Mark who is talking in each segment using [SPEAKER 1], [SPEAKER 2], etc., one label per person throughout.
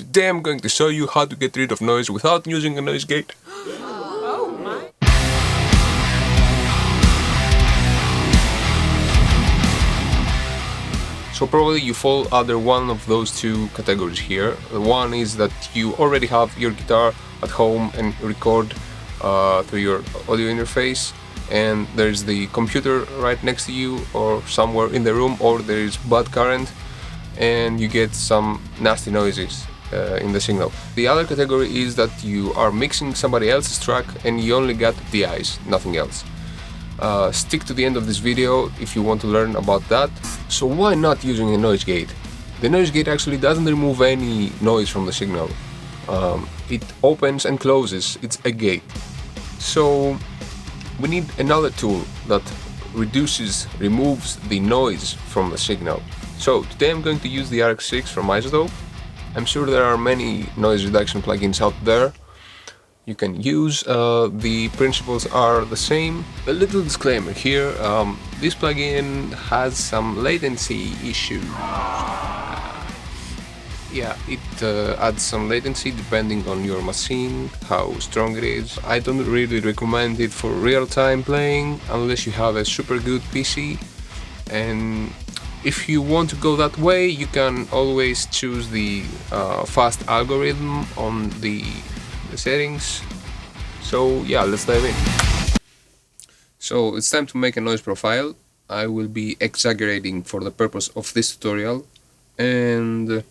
[SPEAKER 1] Today I'm going to show you how to get rid of noise without using a noise gate. So probably you fall under one of those two categories here. One is that you already have your guitar at home and record through your audio interface, and there's the computer right next to you or somewhere in the room, or there is bad current and you get some nasty noises in the signal. The other category is that you are mixing somebody else's track and you only got DIs, nothing else. Stick to the end of this video if you want to learn about that. So why not using a noise gate? The noise gate actually doesn't remove any noise from the signal. It opens and closes, it's a gate. So we need another tool that removes the noise from the signal. So today I'm going to use the RX6 from iZotope. I'm sure there are many noise reduction plugins out there you can use. The principles are the same. A little disclaimer here, this plugin has some latency issues. Yeah, it adds some latency depending on your machine, how strong it is. I don't really recommend it for real-time playing unless you have a super good PC, and if you want to go that way, you can always choose the fast algorithm on the settings. So yeah, let's dive in. So it's time to make a noise profile. I will be exaggerating for the purpose of this tutorial, and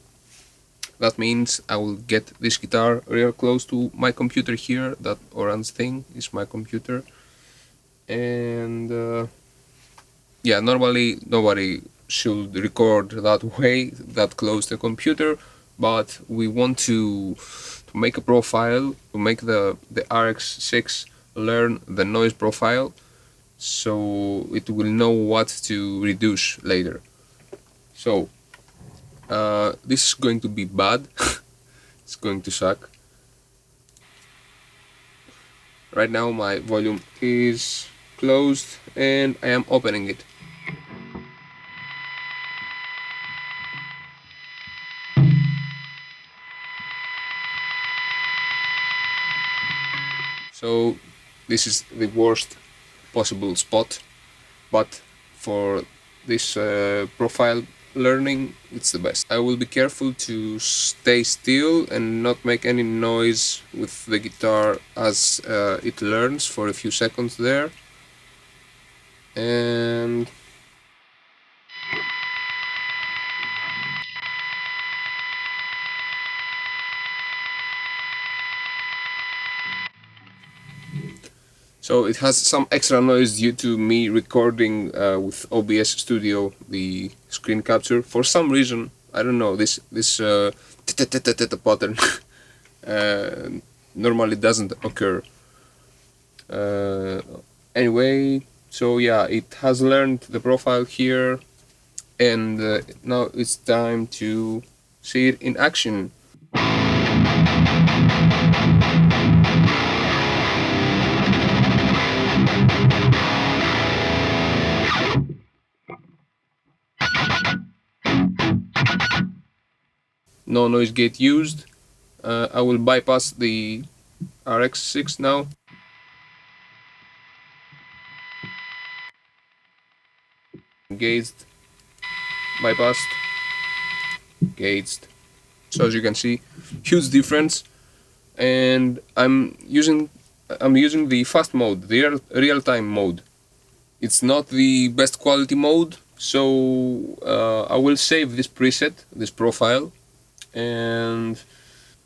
[SPEAKER 1] that means I will get this guitar real close to my computer here. That orange thing is my computer, and yeah, normally nobody should record that way, that close to the computer, but we want to make a profile, to make the RX6 learn the noise profile, so it will know what to reduce later. So this is going to be bad. It's going to suck. Right now my volume is closed and I am opening it. So this is the worst possible spot, but for this profile learning it's the best. I will be careful to stay still and not make any noise with the guitar as it learns for a few seconds there. And so it has some extra noise due to me recording with OBS Studio, the screen capture. For some reason, I don't know, this pattern normally doesn't occur. Anyway, so yeah, it has learned the profile here, and now it's time to see it in action. No noise gate used. I will bypass the RX6 now. Gauged, bypassed, gauged. So as you can see, huge difference. And I'm using the fast mode, the real-time mode. It's not the best quality mode, so I will save this preset, this profile. And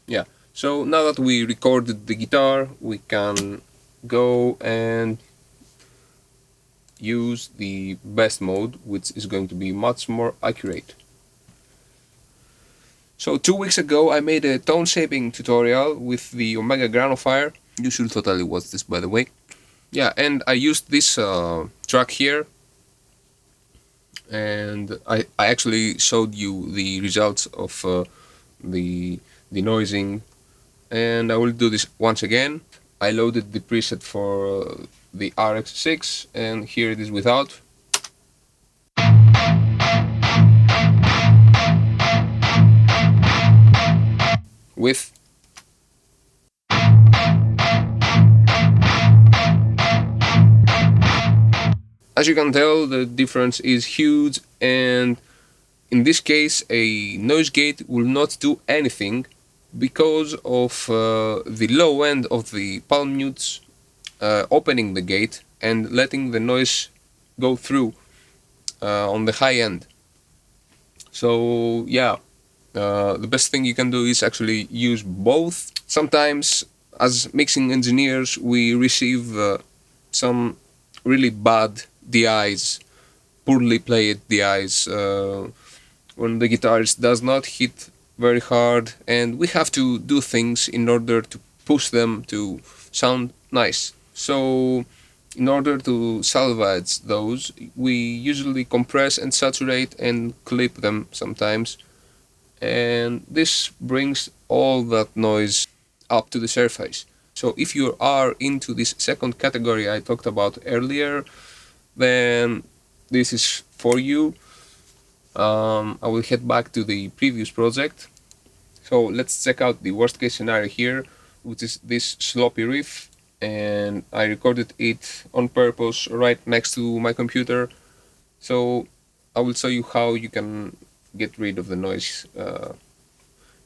[SPEAKER 1] yeah, so now that we recorded the guitar, we can go and use the best mode, which is going to be much more accurate. So 2 weeks ago I made a tone shaping tutorial with the Omega Granifier. You should totally watch this, by the way. Yeah, and I used this track here, and I actually showed you the results of the denoising, and I will do this once again. I loaded the preset for the RX6, and here it is without. width. As you can tell, the difference is huge, and in this case a noise gate will not do anything because of the low end of the palm mutes opening the gate and letting the noise go through on the high end. So yeah, the best thing you can do is actually use both. Sometimes as mixing engineers we receive some really bad DIs, poorly played DIs, when the guitarist does not hit very hard, and we have to do things in order to push them to sound nice. So in order to salvage those, we usually compress and saturate and clip them sometimes, and this brings all that noise up to the surface. So if you are into this second category I talked about earlier, then this is for you. I will head back to the previous project. So let's check out the worst case scenario here, which is this sloppy riff, and I recorded it on purpose right next to my computer. So I will show you how you can get rid of the noise.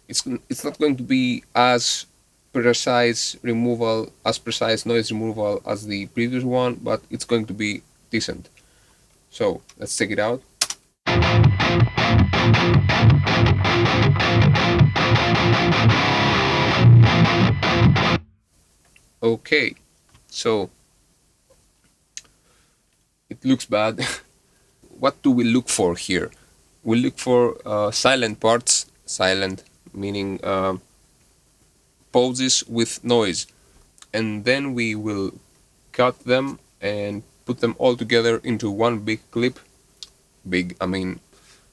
[SPEAKER 1] It's not going to be as precise noise removal as the previous one, but it's going to be decent. So let's check it out. Okay, so it looks bad. What do we look for here? We look for silent parts, silent meaning pauses with noise, and then we will cut them and put them all together into one big clip. Big, I mean,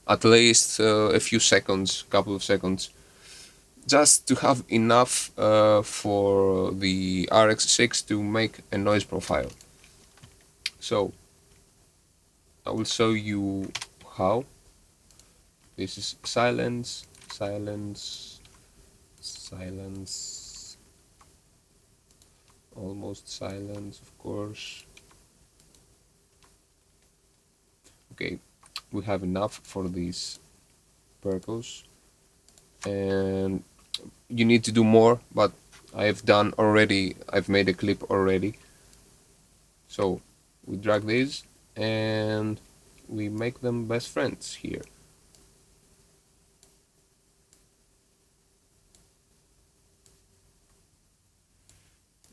[SPEAKER 1] at least a few seconds, couple of seconds, just to have enough for the RX6 to make a noise profile. So I will show you how. This is silence, silence, silence, almost silence, of course. Okay, we have enough for this purpose, and you need to do more, but I've made a clip already. So we drag these and we make them best friends here.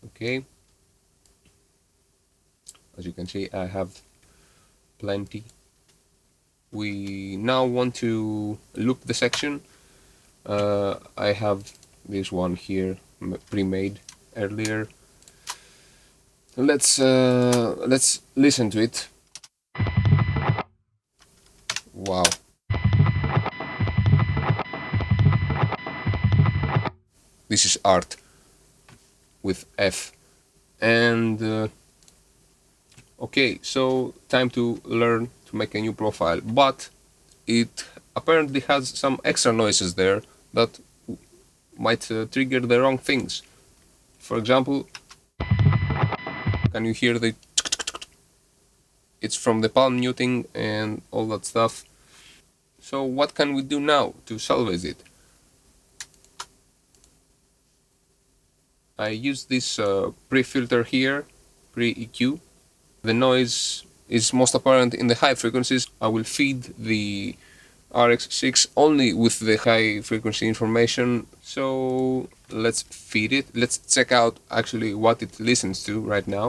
[SPEAKER 1] Okay, as you can see I have plenty. We now want to loop the section. I have this one here pre-made earlier. Let's listen to it. Wow. This is art with F. And okay, so time to learn to make a new profile, but it apparently has some extra noises there that might trigger the wrong things. For example, can you hear the it's from the palm muting and all that stuff. So what can we do now to salvage it? I use this pre-filter here, pre-EQ. The noise is most apparent in the high frequencies. I will feed the RX6 only with the high frequency information. So let's feed it. Let's check out actually what it listens to right now.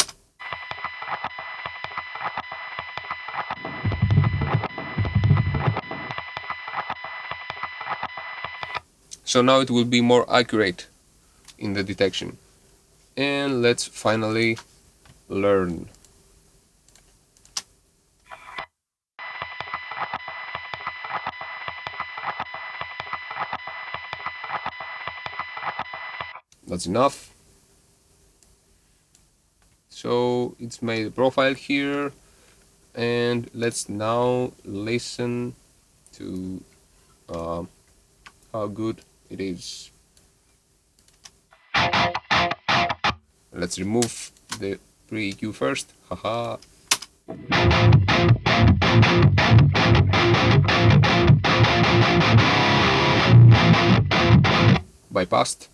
[SPEAKER 1] So now it will be more accurate in the detection. And let's finally learn. That's enough. So it's made a profile here, and let's now listen to how good it is. Let's remove the pre-EQ first. Haha. Bypassed.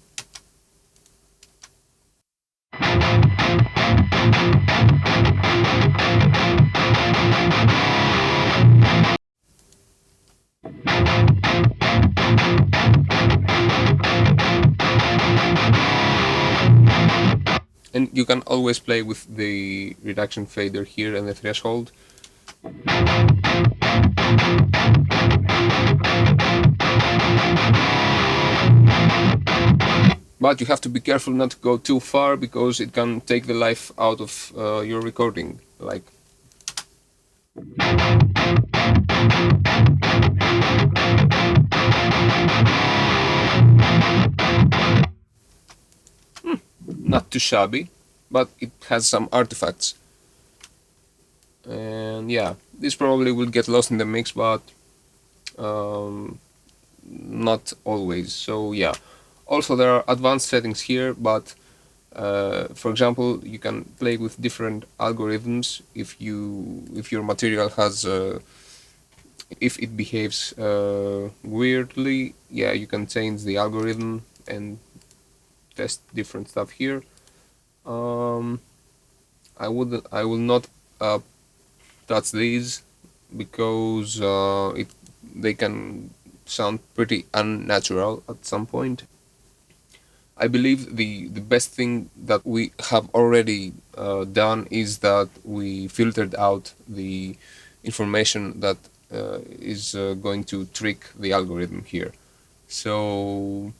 [SPEAKER 1] And you can always play with the reduction fader here and the threshold. But you have to be careful not to go too far, because it can take the life out of your recording. Like, not too shabby, but it has some artifacts. And yeah, this probably will get lost in the mix, but not always. So yeah, also there are advanced settings here, but for example, you can play with different algorithms if your material has if it behaves weirdly. Yeah, you can change the algorithm and test different stuff here. I will not touch these, because they can sound pretty unnatural at some point. I believe the best thing that we have already done is that we filtered out the information that is going to trick the algorithm here. So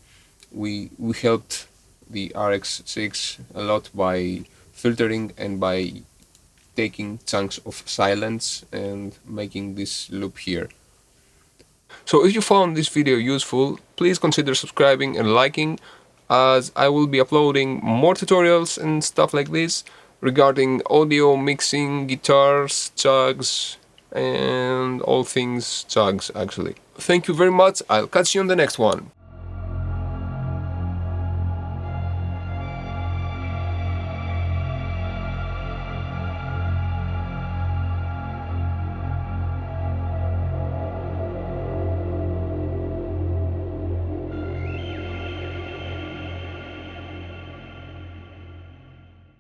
[SPEAKER 1] we helped the RX6 a lot by filtering and by taking chunks of silence and making this loop here. So if you found this video useful, please consider subscribing and liking, as I will be uploading more tutorials and stuff like this regarding audio mixing, guitars, chugs, and all things chugs actually. Thank you very much. I'll catch you on the next one.